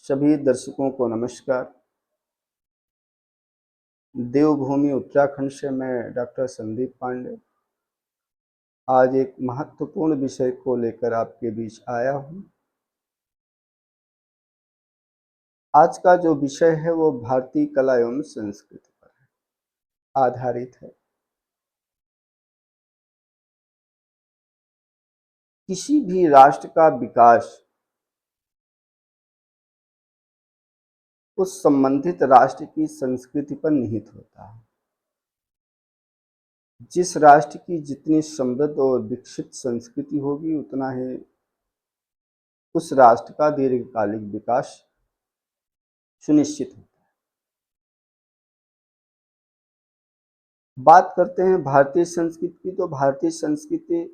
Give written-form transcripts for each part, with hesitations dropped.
सभी दर्शकों को नमस्कार। देवभूमि उत्तराखंड से मैं डॉक्टर संदीप पांडे आज एक महत्वपूर्ण विषय को लेकर आपके बीच आया हूँ। आज का जो विषय है वो भारतीय कला एवं संस्कृति पर आधारित है। किसी भी राष्ट्र का विकास उस संबंधित राष्ट्र की संस्कृति पर निहित होता है। जिस राष्ट्र की जितनी समृद्ध और विकसित संस्कृति होगी उतना ही उस राष्ट्र का दीर्घकालिक विकास सुनिश्चित होता है। बात करते हैं भारतीय संस्कृति की, तो भारतीय संस्कृति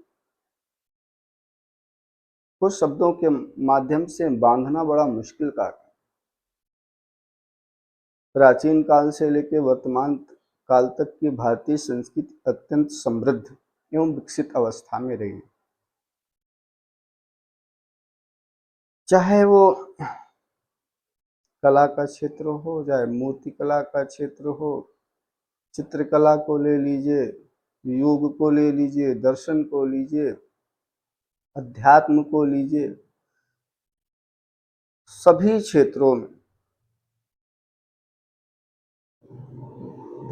को शब्दों के माध्यम से बांधना बड़ा मुश्किल कार्य है। प्राचीन काल से लेकर वर्तमान काल तक की भारतीय संस्कृति अत्यंत समृद्ध एवं विकसित अवस्था में रही। चाहे वो कला का क्षेत्र हो, चाहे मूर्ति कला का क्षेत्र हो, चित्रकला को ले लीजिए, योग को ले लीजिए, दर्शन को लीजिए, अध्यात्म को लीजिए, सभी क्षेत्रों में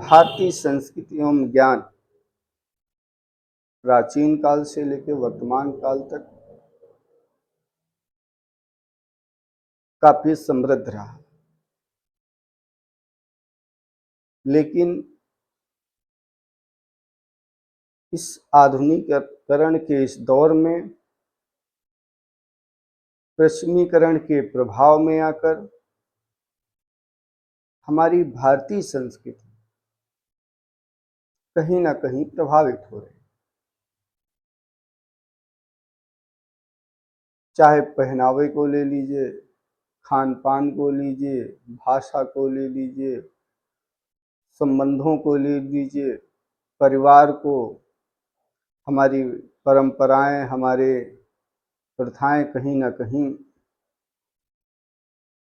भारतीय संस्कृति एवं ज्ञान प्राचीन काल से लेकर वर्तमान काल तक काफी समृद्ध रहा। लेकिन इस आधुनिकीकरण के इस दौर में पश्चिमीकरण के प्रभाव में आकर हमारी भारतीय संस्कृति कहीं ना कहीं प्रभावित हो रही। चाहे पहनावे को ले लीजिए, खान पान को लीजिए, भाषा को ले लीजिए, संबंधों को ले लीजिए, परिवार को, हमारी परंपराएं, हमारे प्रथाएं कहीं ना कहीं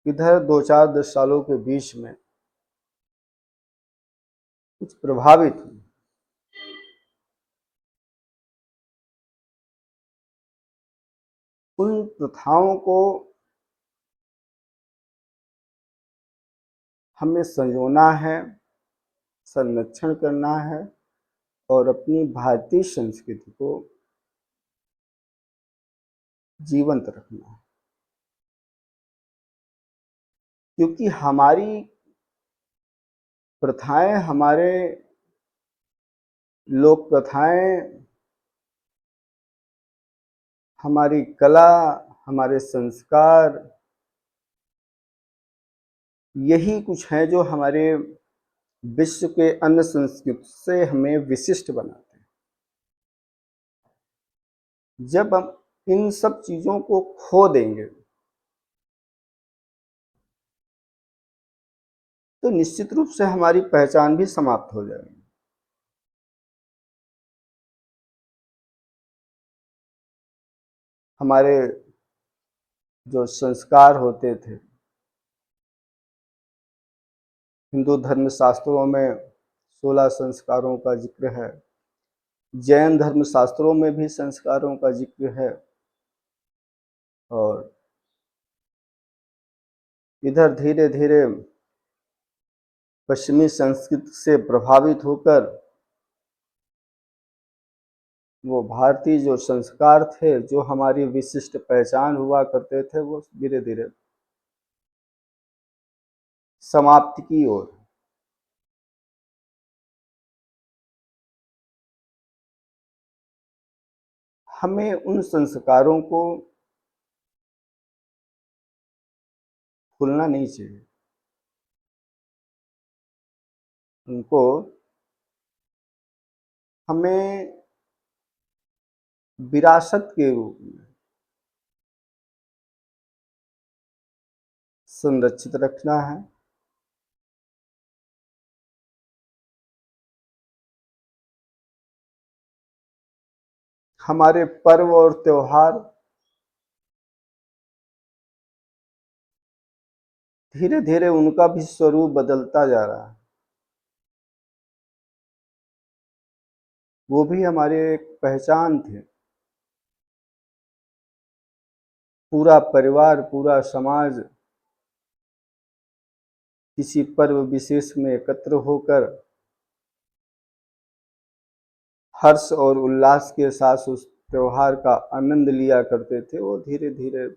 इधर 2-4-10 सालों के बीच में कुछ प्रभावित हुई। उन प्रथाओं को हमें संजोना है, संरक्षण करना है और अपनी भारतीय संस्कृति को जीवंत रखना है। क्योंकि हमारी प्रथाएं, हमारे लोक प्रथाएं, हमारी कला, हमारे संस्कार, यही कुछ है जो हमारे विश्व के अन्य संस्कृति से हमें विशिष्ट बनाते हैं। जब हम इन सब चीजों को खो देंगे तो निश्चित रूप से हमारी पहचान भी समाप्त हो जाएगी। हमारे जो संस्कार होते थे, हिंदू धर्म शास्त्रों में 16 संस्कारों का जिक्र है, जैन धर्म शास्त्रों में भी संस्कारों का जिक्र है, और इधर धीरे धीरे पश्चिमी संस्कृति से प्रभावित होकर वो भारतीय जो संस्कार थे, जो हमारी विशिष्ट पहचान हुआ करते थे, वो धीरे धीरे समाप्ति की ओर। हमें उन संस्कारों को भूलना नहीं चाहिए। उनको हमें विरासत के रूप में संरक्षित रखना है। हमारे पर्व और त्योहार धीरे धीरे उनका भी स्वरूप बदलता जा रहा है। वो भी हमारी एक पहचान थे। पूरा परिवार, पूरा समाज किसी पर्व विशेष में एकत्र होकर हर्ष और उल्लास के साथ उस त्योहार का आनंद लिया करते थे, वो धीरे धीरे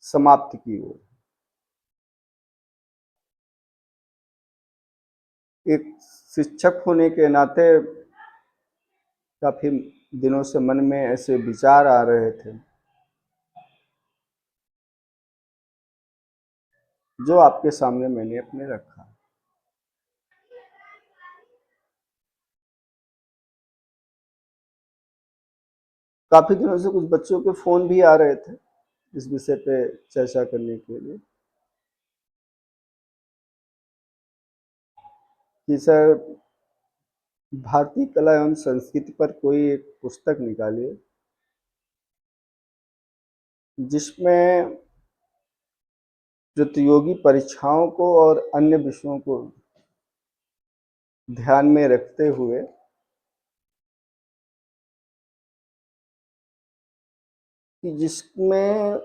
समाप्त की ओर। एक शिक्षक होने के नाते काफी दिनों से मन में ऐसे विचार आ रहे थे जो आपके सामने मैंने अपने रखा। काफी दिनों से कुछ बच्चों के फोन भी आ रहे थे इस विषय पे चर्चा करने के लिए कि सर भारतीय कला एवं संस्कृति पर कोई एक पुस्तक निकालिए जिसमें प्रतियोगी परीक्षाओं को और अन्य विषयों को ध्यान में रखते हुए कि जिसमें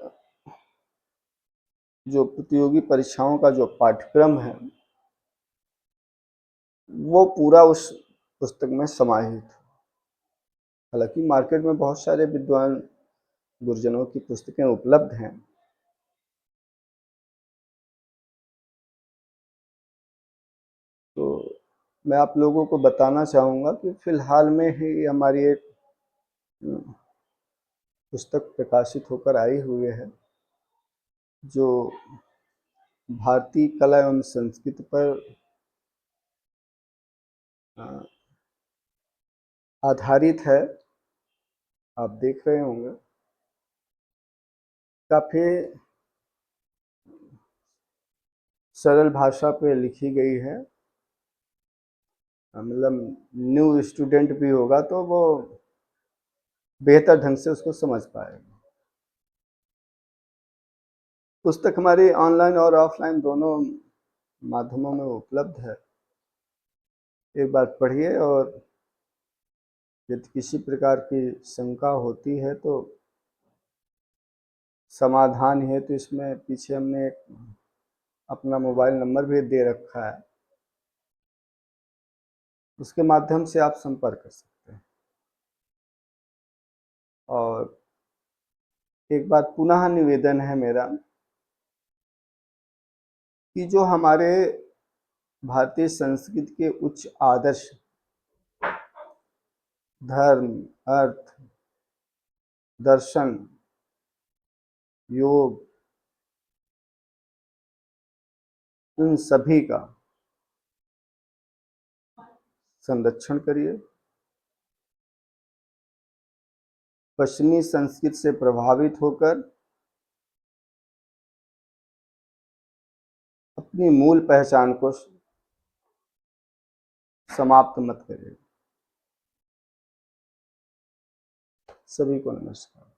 जो प्रतियोगी परीक्षाओं का जो पाठ्यक्रम है वो पूरा उस पुस्तक में समाहित है। हालांकि मार्केट में बहुत सारे विद्वान गुरुजनों की पुस्तकें उपलब्ध हैं, तो मैं आप लोगों को बताना चाहूँगा कि फिलहाल में ही हमारी एक पुस्तक प्रकाशित होकर आई हुई है जो भारतीय कला एवं संस्कृति पर आधारित है। आप देख रहे होंगे काफी सरल भाषा पे लिखी गई है। मतलब न्यू स्टूडेंट भी होगा तो वो बेहतर ढंग से उसको समझ पाएगा। पुस्तक हमारी ऑनलाइन और ऑफलाइन दोनों माध्यमों में उपलब्ध है। एक बार पढ़िए और यदि किसी प्रकार की शंका होती है तो समाधान हेतु तो इसमें पीछे हमने अपना मोबाइल नंबर भी दे रखा है, उसके माध्यम से आप संपर्क कर सकते हैं। और एक बात पुनः निवेदन है मेरा कि जो हमारे भारतीय संस्कृति के उच्च आदर्श धर्म, अर्थ, दर्शन, योग, इन सभी का संरक्षण करिए। पश्चिमी संस्कृति से प्रभावित होकर अपनी मूल पहचान को समाप्त मत करिए। सभी को नमस्कार।